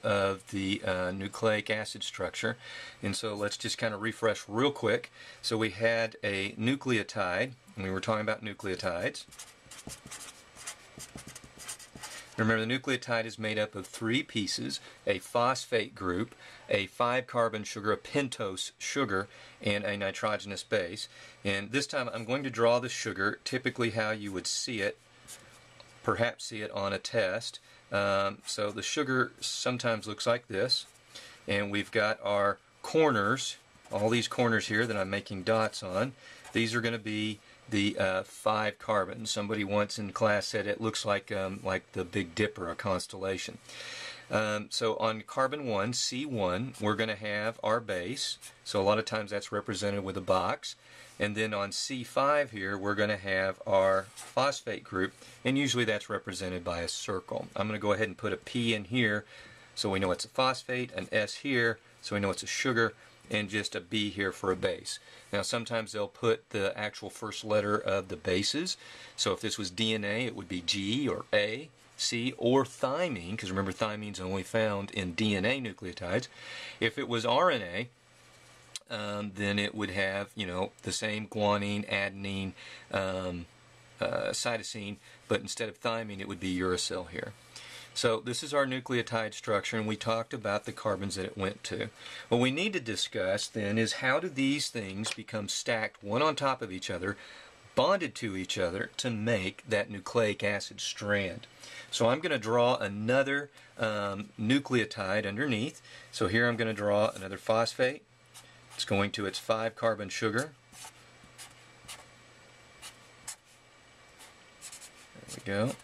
of the nucleic acid structure. And so let's just kind of refresh real quick. So we had a nucleotide, and we were talking about nucleotides. Remember, the nucleotide is made up of 3 pieces: a phosphate group, a 5-carbon sugar, a pentose sugar, and a nitrogenous base. And this time I'm going to draw the sugar typically how you would see it, perhaps see it on a test. So the sugar sometimes looks like this, and we've got our corners, all these corners here that I'm making dots on. These are going to be the 5 carbons. Somebody once in class said it looks like the Big Dipper, a constellation. So on carbon 1, C1, we're going to have our base. So a lot of times that's represented with a box. And then on C5 here, we're going to have our phosphate group, and usually that's represented by a circle. I'm going to go ahead and put a P in here so we know it's a phosphate, an S here so we know it's a sugar, and just a B here for a base. Now sometimes they'll put the actual first letter of the bases. So if this was DNA, it would be G or A, C, or thymine, because remember thymine's only found in DNA nucleotides. If it was RNA, then it would have, you know, the same guanine, adenine, cytosine, but instead of thymine it would be uracil here. So this is our nucleotide structure, and we talked about the carbons that it went to. What we need to discuss then is how do these things become stacked one on top of each other, bonded to each other to make that nucleic acid strand. So I'm going to draw another nucleotide underneath. So here I'm going to draw another phosphate. It's going to its 5-carbon sugar. There we go.